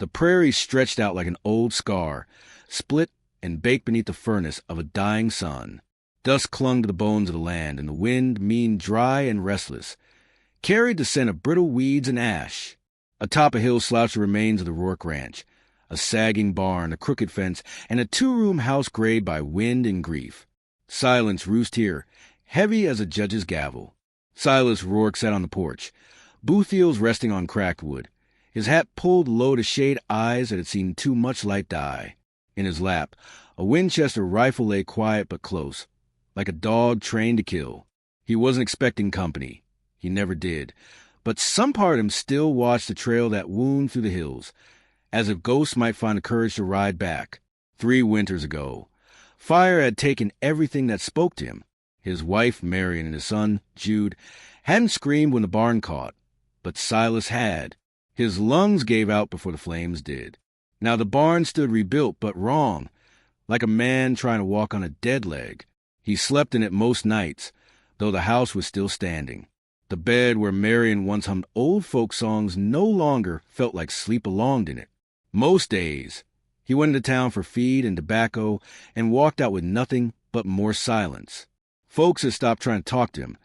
The prairie stretched out like an old scar, split and baked beneath the furnace of a dying sun. Dust clung to the bones of the land, and the wind, mean, dry, and restless, carried the scent of brittle weeds and ash. Atop a hill slouched the remains of the Rourke Ranch, a sagging barn, a crooked fence, and a two-room house grayed by wind and grief. Silence roosted here, heavy as a judge's gavel. Silas Rourke sat on the porch, both heels resting on cracked wood, his hat pulled low to shade eyes that had seen too much light die. In his lap, a Winchester rifle lay quiet but close, like a dog trained to kill. He wasn't expecting company. He never did. But some part of him still watched the trail that wound through the hills, as if ghosts might find the courage to ride back. 3 winters ago, fire had taken everything that spoke to him. His wife, Marion, and his son, Jude, hadn't screamed when the barn caught, but Silas had. His lungs gave out before the flames did. Now the barn stood rebuilt, but wrong, like a man trying to walk on a dead leg. He slept in it most nights, though the house was still standing. The bed where Marion once hummed old folk songs no longer felt like sleep belonged in it. Most days, he went into town for feed and tobacco and walked out with nothing but more silence. Folks had stopped trying to talk to him,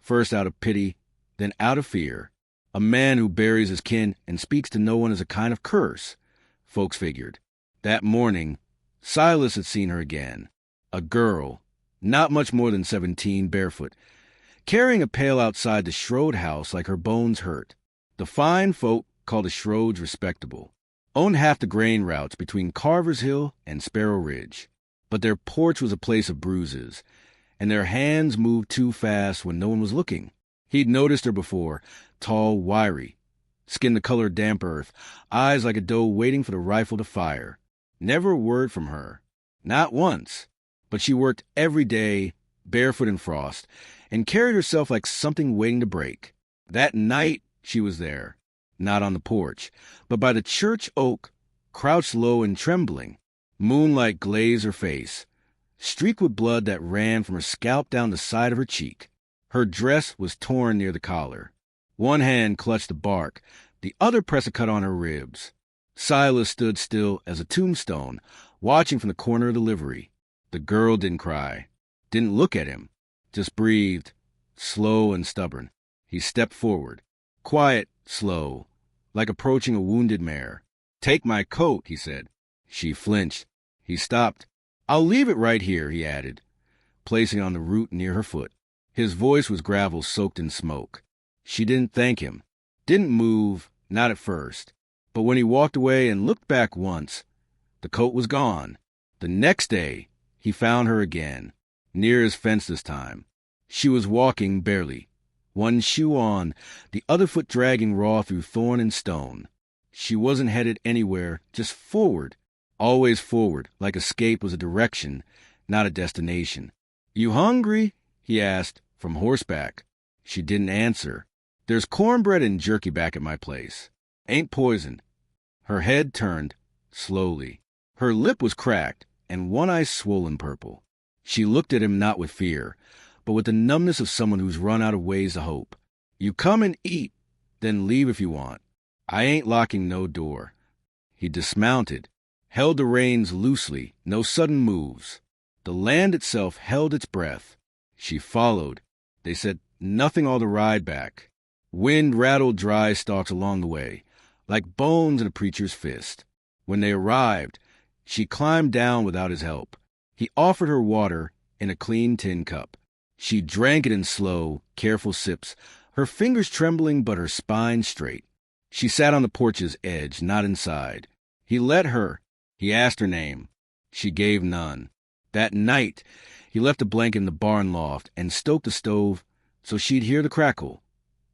first out of pity, then out of fear. A man who buries his kin and speaks to no one is a kind of curse, folks figured. That morning, Silas had seen her again. A girl, not much more than 17, barefoot, carrying a pail outside the Schroed house like her bones hurt. The fine folk called the Schroeds respectable, owned half the grain routes between Carver's Hill and Sparrow Ridge. But their porch was a place of bruises, and their hands moved too fast when no one was looking. He'd noticed her before, tall, wiry, skin the color of damp earth, eyes like a doe waiting for the rifle to fire. Never a word from her. Not once. But she worked every day, barefoot in frost, and carried herself like something waiting to break. That night she was there, not on the porch, but by the church oak, crouched low and trembling. Moonlight glazed her face, streaked with blood that ran from her scalp down the side of her cheek. Her dress was torn near the collar. One hand clutched the bark, the other pressed a cut on her ribs. Silas stood still as a tombstone, watching from the corner of the livery. The girl didn't cry, didn't look at him, just breathed, slow and stubborn. He stepped forward, quiet, slow, like approaching a wounded mare. "Take my coat," he said. She flinched. He stopped. "I'll leave it right here," he added, placing it on the root near her foot. His voice was gravel soaked in smoke. She didn't thank him, didn't move, not at first. But when he walked away and looked back once, the coat was gone. The next day, he found her again, near his fence this time. She was walking barely, one shoe on, the other foot dragging raw through thorn and stone. She wasn't headed anywhere, just forward, always forward, like escape was a direction, not a destination. "You hungry?" he asked, from horseback. She didn't answer. "There's cornbread and jerky back at my place. Ain't poisoned." Her head turned, slowly. Her lip was cracked, and one eye swollen purple. She looked at him not with fear, but with the numbness of someone who's run out of ways to hope. "You come and eat, then leave if you want. I ain't locking no door." He dismounted, held the reins loosely, no sudden moves. The land itself held its breath. She followed. They said nothing all the ride back. Wind rattled dry stalks along the way, like bones in a preacher's fist. When they arrived, she climbed down without his help. He offered her water in a clean tin cup. She drank it in slow, careful sips, her fingers trembling but her spine straight. She sat on the porch's edge, not inside. He let her. He asked her name. She gave none. That night, he left a blanket in the barn loft and stoked the stove so she'd hear the crackle.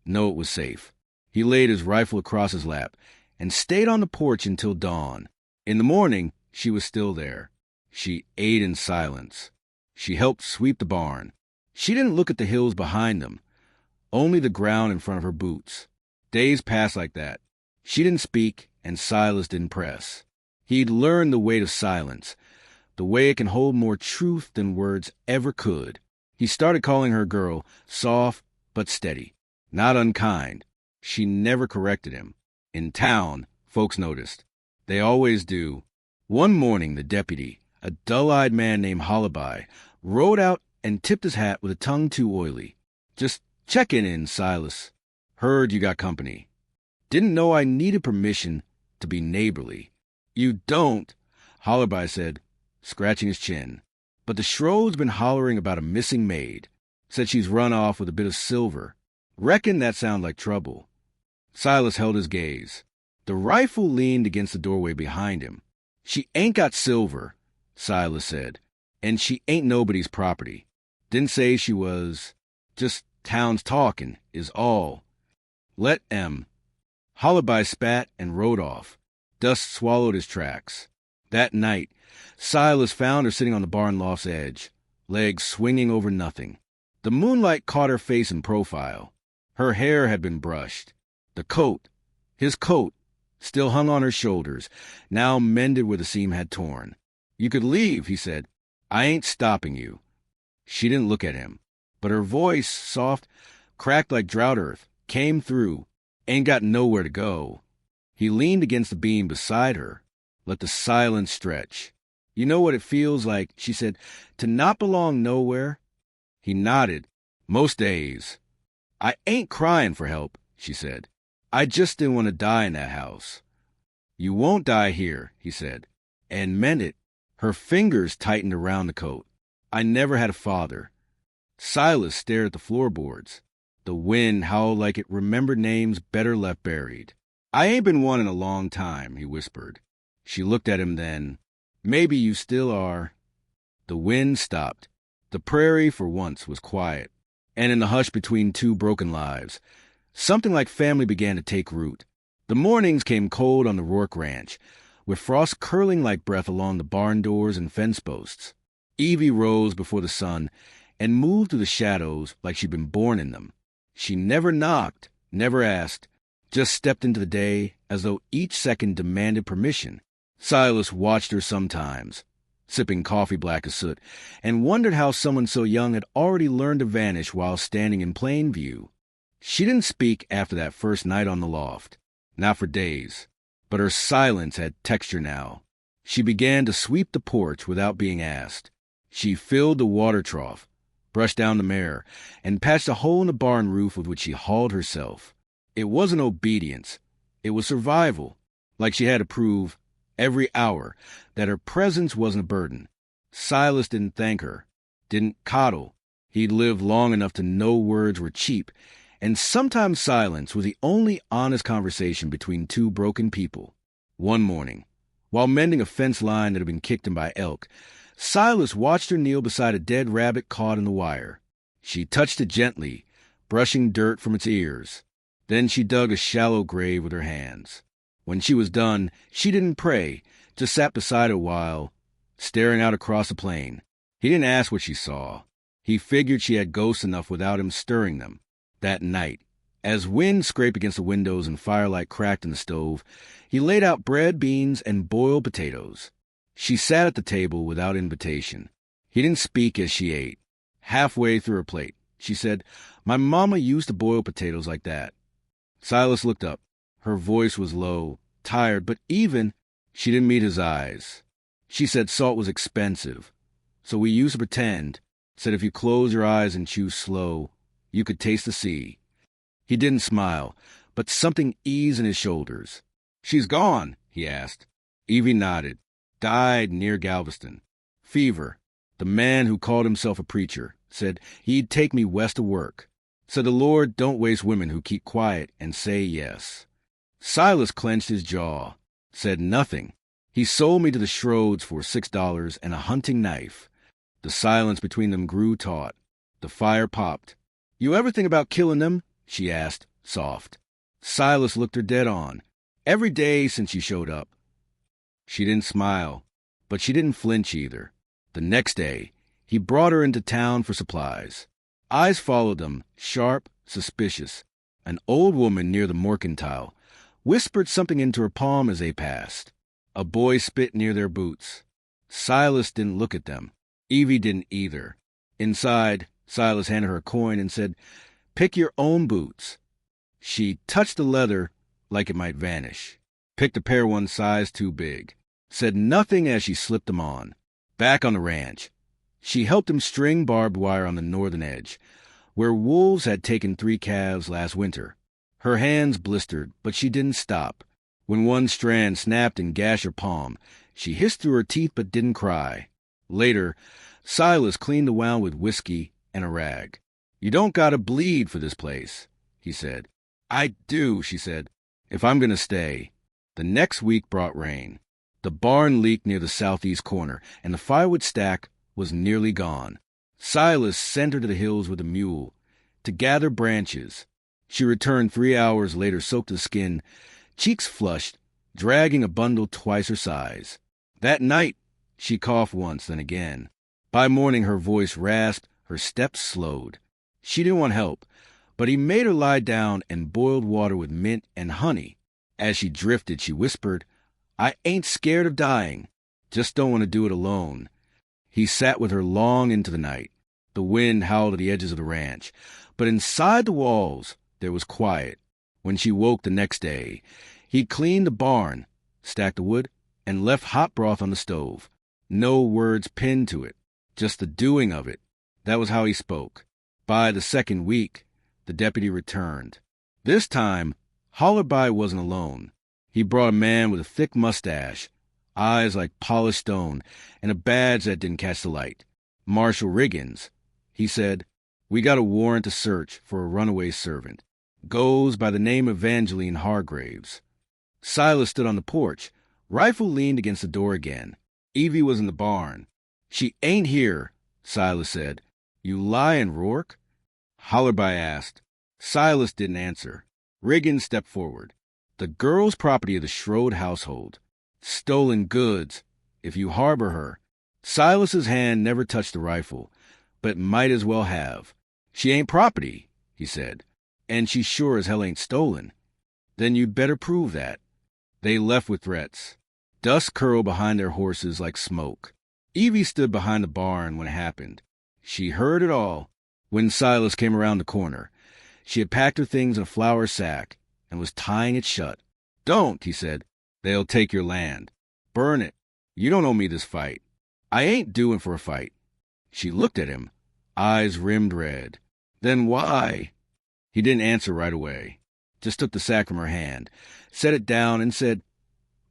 Know it was safe. He laid his rifle across his lap and stayed on the porch until dawn. In the morning, she was still there. She ate in silence. She helped sweep the barn. She didn't look at the hills behind them, only the ground in front of her boots. Days passed like that. She didn't speak, and Silas didn't press. He'd learned the weight of silence, the way it can hold more truth than words ever could. He started calling her girl, soft but steady, not unkind. She never corrected him. In town, folks noticed. They always do. One morning, the deputy, a dull-eyed man named Hollaby, rode out and tipped his hat with a tongue too oily. "Just checking in, Silas. Heard you got company. Didn't know I needed permission to be neighborly." "You don't," Hollaby said, scratching his chin. "But the Schroed's been hollering about a missing maid. Said she's run off with a bit of silver. Reckon that sounds like trouble." Silas held his gaze. The rifle leaned against the doorway behind him. "She ain't got silver," Silas said, "and she ain't nobody's property. Didn't say she was. Just town's talking, is all. Let 'em." Hollaby spat and rode off. Dust swallowed his tracks. That night, Silas found her sitting on the barn loft's edge, legs swinging over nothing. The moonlight caught her face in profile. Her hair had been brushed. The coat, his coat, still hung on her shoulders, now mended where the seam had torn. "You could leave," he said. "I ain't stopping you." She didn't look at him, but her voice, soft, cracked like drought earth, came through. "Ain't got nowhere to go." He leaned against the beam beside her, let the silence stretch. "You know what it feels like," she said, "to not belong nowhere?" He nodded. "Most days." "I ain't crying for help," she said. "I just didn't want to die in that house." "You won't die here," he said, and meant it. Her fingers tightened around the coat. "I never had a father." Silas stared at the floorboards. The wind howled like it remembered names better left buried. "I ain't been one in a long time," he whispered. She looked at him then. "Maybe you still are." The wind stopped. The prairie, for once, was quiet. And in the hush between two broken lives, something like family began to take root. The mornings came cold on the Rourke Ranch, with frost curling like breath along the barn doors and fence posts. Evie rose before the sun and moved through the shadows like she'd been born in them. She never knocked, never asked, just stepped into the day as though each second demanded permission. Silas watched her sometimes, sipping coffee black as soot, and wondered how someone so young had already learned to vanish while standing in plain view. She didn't speak after that first night on the loft, not for days, but her silence had texture now. She began to sweep the porch without being asked. She filled the water trough, brushed down the mare, and patched a hole in the barn roof with which she hauled herself. It wasn't obedience. It was survival, like she had to prove every hour that her presence wasn't a burden. Silas didn't thank her, didn't coddle. He'd lived long enough to know words were cheap, and sometimes silence was the only honest conversation between two broken people. One morning, while mending a fence line that had been kicked in by elk, Silas watched her kneel beside a dead rabbit caught in the wire. She touched it gently, brushing dirt from its ears. Then she dug a shallow grave with her hands. When she was done, she didn't pray, just sat beside it a while, staring out across the plain. He didn't ask what she saw. He figured she had ghosts enough without him stirring them. That night, as wind scraped against the windows and firelight cracked in the stove, he laid out bread, beans, and boiled potatoes. She sat at the table without invitation. He didn't speak as she ate. Halfway through her plate, she said, "My mama used to boil potatoes like that." Silas looked up. Her voice was low, tired, but even. She didn't meet his eyes. She said salt was expensive, so we used to pretend. Said if you close your eyes and chew slow, you could taste the sea. He didn't smile, but something eased in his shoulders. "She's gone?" he asked. Evie nodded. "Died near Galveston. Fever. The man who called himself a preacher said he'd take me west to work. Said the Lord don't waste women who keep quiet and say yes." Silas clenched his jaw, said nothing. "He sold me to the Schroeds for $6 and a hunting knife." The silence between them grew taut. The fire popped. "You ever think about killing them?" she asked, soft. Silas looked her dead on. "Every day since you showed up." She didn't smile, but she didn't flinch either. The next day, he brought her into town for supplies. Eyes followed them, sharp, suspicious. An old woman near the mercantile whispered something into her palm as they passed. A boy spit near their boots. Silas didn't look at them. Evie didn't either. Inside, Silas handed her a coin and said, "Pick your own boots." She touched the leather like it might vanish. picked a pair one size too big, said nothing as she slipped them on. Back on the ranch, she helped him string barbed wire on the northern edge, where wolves had taken 3 calves last winter. Her hands blistered, but she didn't stop. When one strand snapped and gashed her palm, she hissed through her teeth but didn't cry. Later, Silas cleaned the wound with whiskey and a rag. "You don't gotta bleed for this place," he said. "I do," she said, "if I'm gonna stay." The next week brought rain. The barn leaked near the southeast corner, and the firewood stack was nearly gone. Silas sent her to the hills with a mule to gather branches. She returned 3 hours later, soaked to the skin, cheeks flushed, dragging a bundle twice her size. That night, she coughed once, then again. By morning, her voice rasped, her steps slowed. She didn't want help, but he made her lie down and boiled water with mint and honey. As she drifted, she whispered, "I ain't scared of dying, just don't want to do it alone." He sat with her long into the night. The wind howled at the edges of the ranch, but inside the walls there was quiet. When she woke the next day, he'd cleaned the barn, stacked the wood, and left hot broth on the stove. No words pinned to it, just the doing of it. That was how he spoke. By the second week, the deputy returned. This time, Hollerby wasn't alone. He brought a man with a thick mustache, eyes like polished stone, and a badge that didn't catch the light. Marshal Riggins. He said, "We got a warrant to search for a runaway servant. Goes by the name of Evangeline Hargraves." Silas stood on the porch. Rifle leaned against the door again. Evie was in the barn. "She ain't here," Silas said. "You lyin', Rourke?" Hollerby asked. Silas didn't answer. Riggins stepped forward. "The girl's property of the Schroed household. Stolen goods, if you harbor her." Silas's hand never touched the rifle, but might as well have. "She ain't property," he said, "and she sure as hell ain't stolen." "Then you'd better prove that." They left with threats. Dust curled behind their horses like smoke. Evie stood behind the barn when it happened. She heard it all. When Silas came around the corner, she had packed her things in a flour sack and was tying it shut. "Don't," he said. "They'll take your land. Burn it. You don't owe me this fight." "I ain't doing for a fight." She looked at him, eyes rimmed red. "Then why?" He didn't answer right away. Just took the sack from her hand, set it down, and said,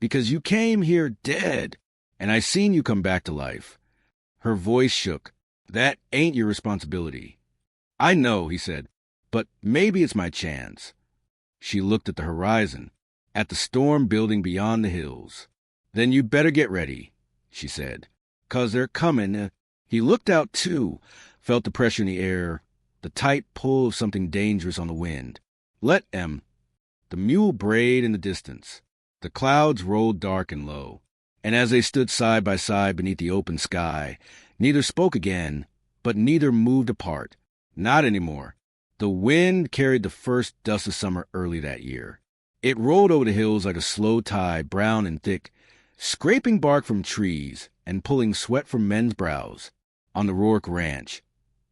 "Because you came here dead, and I seen you come back to life." Her voice shook. "That ain't your responsibility." "I know," he said, "but maybe it's my chance." She looked at the horizon, at the storm building beyond the hills. "Then you better get ready," she said, "'cause they're coming." He looked out, too, felt the pressure in the air, the tight pull of something dangerous on the wind. "Let 'em." The mule brayed in the distance. The clouds rolled dark and low, and as they stood side by side beneath the open sky, neither spoke again, but neither moved apart. Not anymore. The wind carried the first dust of summer early that year. It rolled over the hills like a slow tide, brown and thick, scraping bark from trees and pulling sweat from men's brows. On the Rourke ranch,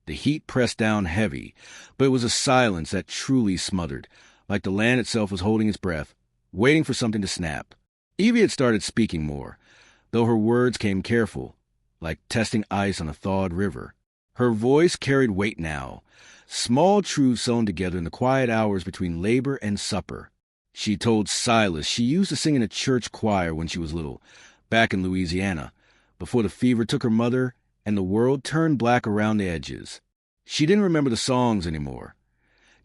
the heat pressed down heavy, but it was a silence that truly smothered, like the land itself was holding its breath, waiting for something to snap. Evie had started speaking more, though her words came careful, like testing ice on a thawed river. Her voice carried weight now, small truths sewn together in the quiet hours between labor and supper. She told Silas she used to sing in a church choir when she was little, back in Louisiana, before the fever took her mother and the world turned black around the edges. She didn't remember the songs anymore,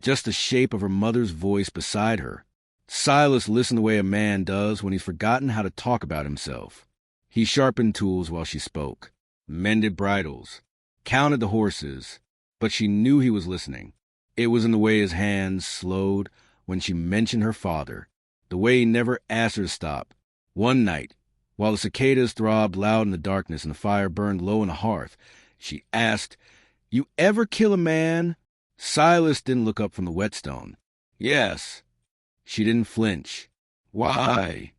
just the shape of her mother's voice beside her. Silas listened the way a man does when he's forgotten how to talk about himself. He sharpened tools while she spoke, mended bridles, counted the horses, but she knew he was listening. It was in the way his hands slowed when she mentioned her father, the way he never asked her to stop. One night, while the cicadas throbbed loud in the darkness and the fire burned low on the hearth, she asked, "You ever kill a man?" Silas didn't look up from the whetstone. "Yes." She didn't flinch. "Why?"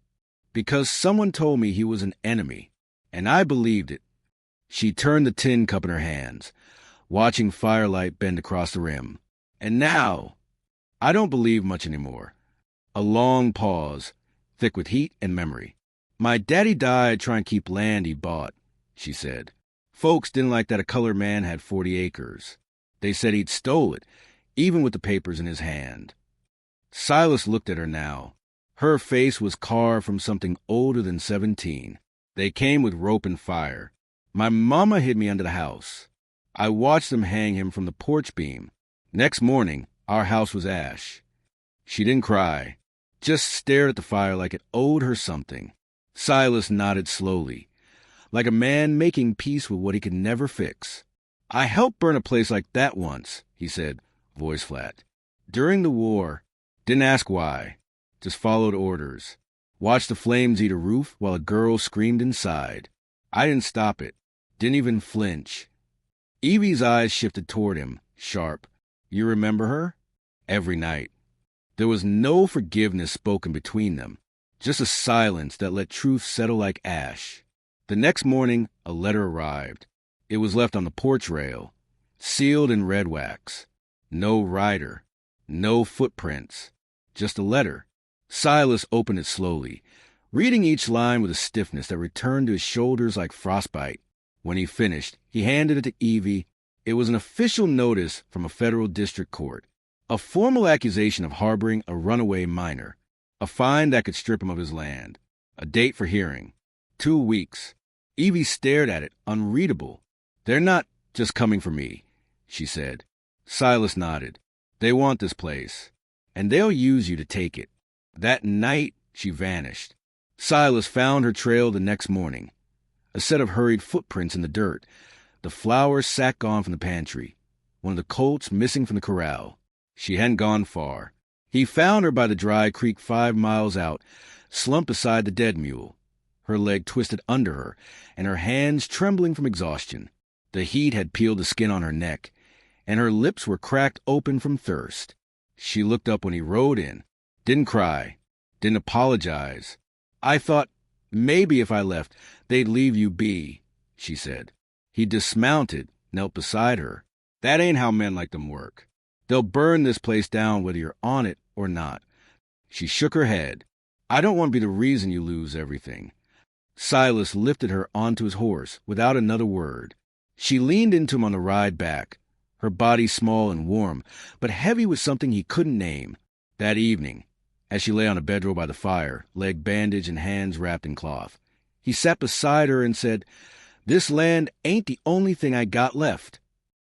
"Because someone told me he was an enemy, and I believed it." She turned the tin cup in her hands, watching firelight bend across the rim. "And now, I don't believe much anymore." A long pause. thick with heat and memory. "My daddy died trying to keep land he bought," she said. "Folks didn't like that a colored man had 40 acres. They said he'd stole it, even with the papers in his hand." Silas looked at her now. Her face was carved from something older than 17. "They came with rope and fire. My mama hid me under the house. I watched them hang him from the porch beam. Next morning, our house was ash." She didn't cry, just stared at the fire like it owed her something. Silas nodded slowly, like a man making peace with what he could never fix. "I helped burn a place like that once," he said, voice flat. "During the war. Didn't ask why. Just followed orders. Watched the flames eat a roof while a girl screamed inside. I didn't stop it. Didn't even flinch." Evie's eyes shifted toward him, sharp. "You remember her?" "Every night." There was no forgiveness spoken between them, just a silence that let truth settle like ash. The next morning, a letter arrived. It was left on the porch rail, sealed in red wax. No writer, no footprints, just a letter. Silas opened it slowly, reading each line with a stiffness that returned to his shoulders like frostbite. When he finished, he handed it to Evie. It was an official notice from a federal district court, a formal accusation of harboring a runaway minor, a fine that could strip him of his land, a date for hearing. 2 weeks. Evie stared at it, unreadable. "They're not just coming for me," she said. Silas nodded. "They want this place, and they'll use you to take it." That night, she vanished. Silas found her trail the next morning. A set of hurried footprints in the dirt, the flour sack gone from the pantry, one of the colts missing from the corral. She hadn't gone far. He found her by the dry creek 5 miles out, slumped beside the dead mule, her leg twisted under her, and her hands trembling from exhaustion. The heat had peeled the skin on her neck, and her lips were cracked open from thirst. She looked up when he rode in, didn't cry, didn't apologize. "I thought maybe if I left, they'd leave you be," she said. He dismounted, knelt beside her. "That ain't how men like them work. They'll burn this place down whether you're on it or not." She shook her head. "I don't want to be the reason you lose everything." Silas lifted her onto his horse without another word. She leaned into him on the ride back, her body small and warm, but heavy with something he couldn't name. That evening, as she lay on a bedroll by the fire, leg bandaged and hands wrapped in cloth, he sat beside her and said, "This land ain't the only thing I got left."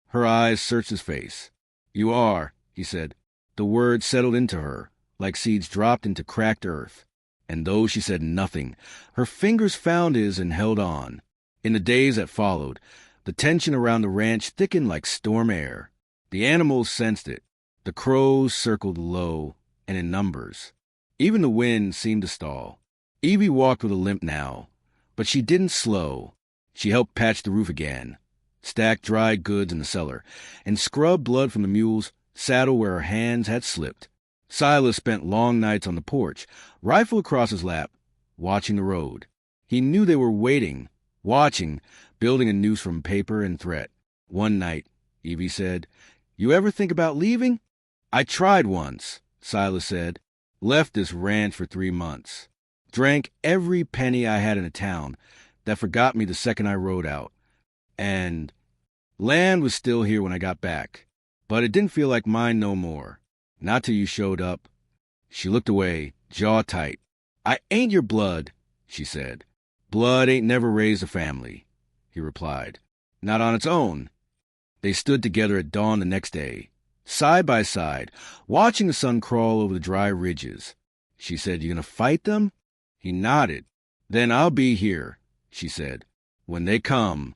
Her eyes searched his face. "You are," he said. The words settled into her, like seeds dropped into cracked earth. And though she said nothing, her fingers found his and held on. In the days that followed, the tension around the ranch thickened like storm air. The animals sensed it. The crows circled low and in numbers. Even the wind seemed to stall. Evie walked with a limp now, but she didn't slow. She helped patch the roof again, stacked dry goods in the cellar, and scrubbed blood from the mule's saddle where her hands had slipped. Silas spent long nights on the porch, rifle across his lap, watching the road. He knew they were waiting, watching, building a noose from paper and thread. One night, Evie said, "You ever think about leaving?" "I tried once," Silas said. "Left this ranch for 3 months. Drank every penny I had in a town that forgot me the second I rode out. And land was still here when I got back, but it didn't feel like mine no more. Not till you showed up." She looked away, jaw tight. "I ain't your blood," she said. "Blood ain't never raised a family," he replied. "Not on its own." They stood together at dawn the next day, side by side, watching the sun crawl over the dry ridges. She said, "You gonna fight them?" He nodded. "Then I'll be here," she said. "When they come."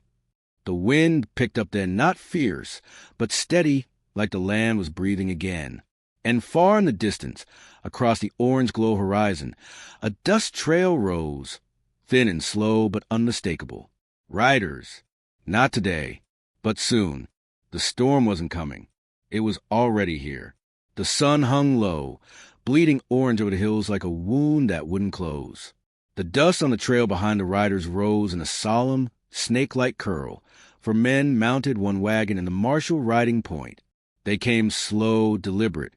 The wind picked up then, not fierce, but steady, like the land was breathing again. And far in the distance, across the orange-glow horizon, a dust trail rose, thin and slow but unmistakable. Riders. Not today, but soon. The storm wasn't coming. It was already here. The sun hung low, bleeding orange over the hills like a wound that wouldn't close. The dust on the trail behind the riders rose in a solemn, snake-like curl, for men mounted one wagon and the marshal riding point. They came slow, deliberate,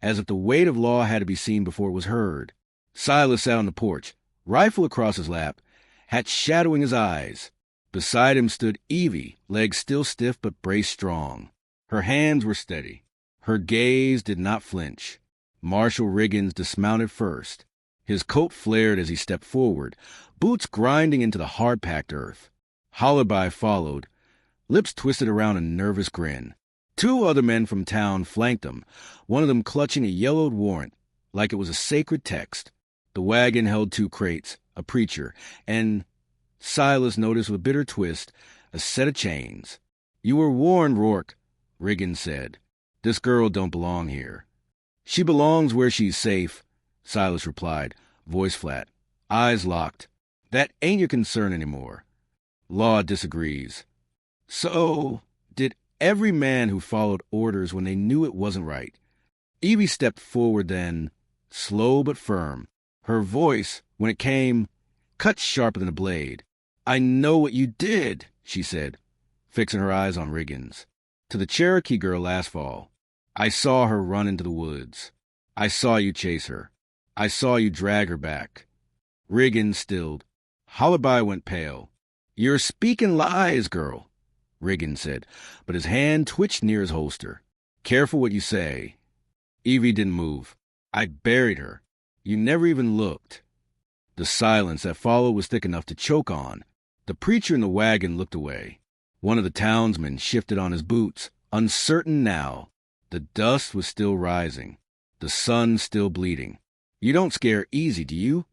as if the weight of law had to be seen before it was heard. Silas sat on the porch, rifle across his lap, hat shadowing his eyes. Beside him stood Evie, legs still stiff but braced strong. Her hands were steady. Her gaze did not flinch. Marshal Riggins dismounted first. His coat flared as he stepped forward, boots grinding into the hard-packed earth. Hollaby followed, lips twisted around a nervous grin. 2 other men from town flanked him, one of them clutching a yellowed warrant, like it was a sacred text. The wagon held 2 crates, a preacher, and, Silas noticed with a bitter twist, a set of chains. "You were warned, Rourke," Riggins said. "This girl don't belong here." "She belongs where she's safe," Silas replied, voice flat, eyes locked. "That ain't your concern anymore." "Law disagrees." "So, did every man who followed orders when they knew it wasn't right." Evie stepped forward then, slow but firm. Her voice, when it came, cut sharper than a blade. "I know what you did," she said, fixing her eyes on Riggins. "To the Cherokee girl last fall. I saw her run into the woods. I saw you chase her. I saw you drag her back." Riggins stilled. Hollaby went pale. "You're speaking lies, girl," Riggins said, but his hand twitched near his holster. "Careful what you say." Evie didn't move. "I buried her. You never even looked." The silence that followed was thick enough to choke on. The preacher in the wagon looked away. One of the townsmen shifted on his boots, uncertain now. The dust was still rising. The sun still bleeding. "You don't scare easy, do you?"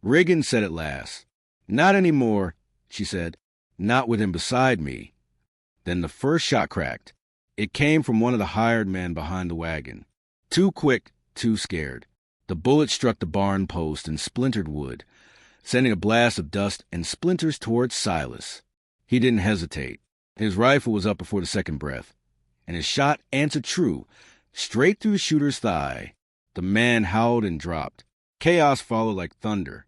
Riggins said at last. "Not anymore," she said. "Not with him beside me." Then the first shot cracked. It came from one of the hired men behind the wagon. Too quick, too scared. The bullet struck the barn post and splintered wood, sending a blast of dust and splinters towards Silas. He didn't hesitate. His rifle was up before the second breath, and his shot answered true, straight through the shooter's thigh. The man howled and dropped. Chaos followed like thunder.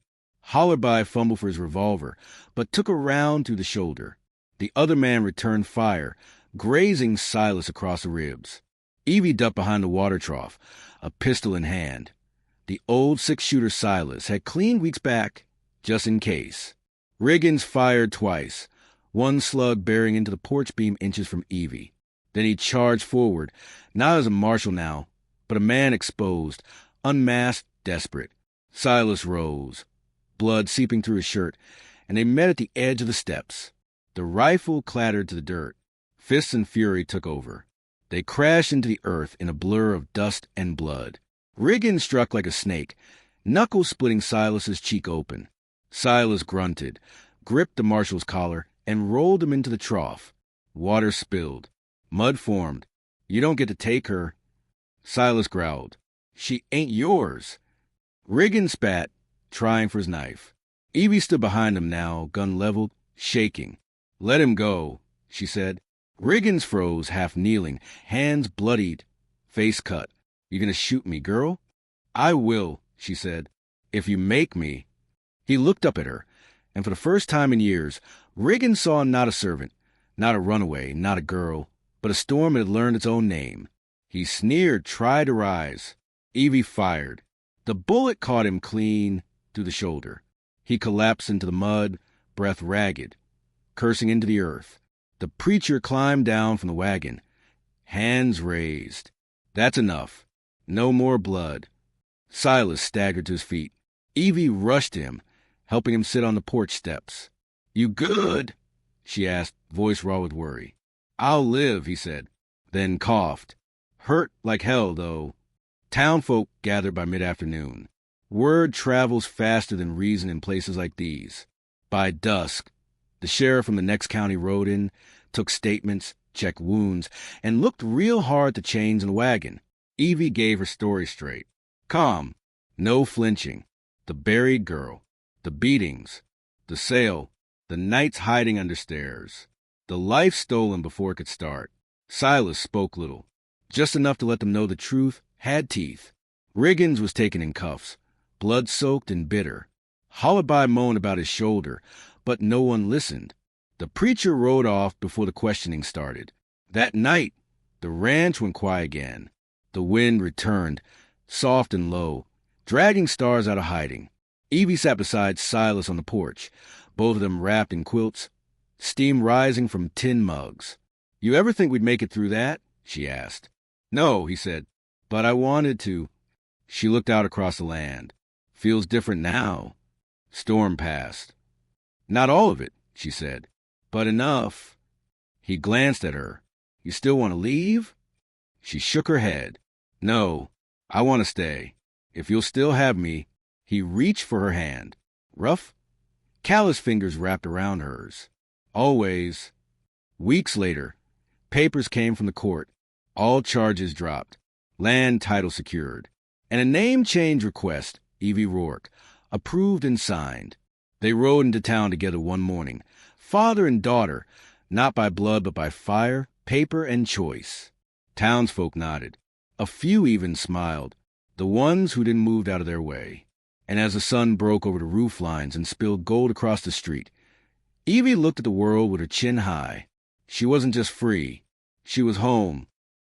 Hollaby fumbled for his revolver, but took a round through the shoulder. The other man returned fire, grazing Silas across the ribs. Evie ducked behind the water trough, a pistol in hand. The old 6-shooter Silas had cleaned weeks back, just in case. Riggins fired twice, one slug bearing into the porch beam inches from Evie. Then he charged forward, not as a marshal now, but a man exposed, unmasked, desperate. Silas rose, blood seeping through his shirt, and they met at the edge of the steps. The rifle clattered to the dirt. Fists and fury took over. They crashed into the earth in a blur of dust and blood. Riggins struck like a snake, knuckles splitting Silas's cheek open. Silas grunted, gripped the marshal's collar, and rolled him into the trough. Water spilled. Mud formed. "You don't get to take her." Silas growled. "She ain't yours." Riggins spat, trying for his knife. Evie stood behind him now, gun leveled, shaking. "Let him go," she said. Riggins froze, half kneeling, hands bloodied, face cut. "You gonna shoot me, girl?" "I will," she said, "if you make me." He looked up at her, and for the first time in years, Riggins saw not a servant, not a runaway, not a girl, but a storm that had learned its own name. He sneered, tried to rise. Evie fired. The bullet caught him clean through the shoulder. He collapsed into the mud, breath ragged, cursing into the earth. The preacher climbed down from the wagon, hands raised. "That's enough. No more blood." Silas staggered to his feet. Evie rushed him, helping him sit on the porch steps. "You good?" she asked, voice raw with worry. "I'll live," he said, then coughed. "Hurt like hell, though." Townfolk gathered by mid-afternoon. Word travels faster than reason in places like these. By dusk, the sheriff from the next county rode in, took statements, checked wounds, and looked real hard at the chains in the wagon. Evie gave her story straight. Calm, no flinching. The buried girl, the beatings, the sale, the nights hiding under stairs, the life stolen before it could start. Silas spoke little, just enough to let them know the truth had teeth. Riggins was taken in cuffs, blood-soaked and bitter. Hollaby moaned about his shoulder, but no one listened. The preacher rode off before the questioning started. That night, the ranch went quiet again. The wind returned, soft and low, dragging stars out of hiding. Evie sat beside Silas on the porch, both of them wrapped in quilts, steam rising from tin mugs. "You ever think we'd make it through that?" she asked. "No," he said, "but I wanted to." She looked out across the land. "Feels different now." Storm passed. "Not all of it," she said, "but enough." He glanced at her. "You still want to leave?" She shook her head. "No, I want to stay. If you'll still have me." He reached for her hand. Rough? Callous fingers wrapped around hers. "Always." Weeks later, papers came from the court. All charges dropped. Land title secured. And a name change request, Evie Rourke, approved and signed. They rode into town together one morning, father and daughter, not by blood but by fire, paper, and choice. Townsfolk nodded. A few even smiled, the ones who didn't move out of their way. And as the sun broke over the roof lines and spilled gold across the street, Evie looked at the world with her chin high. She wasn't just free. She was home,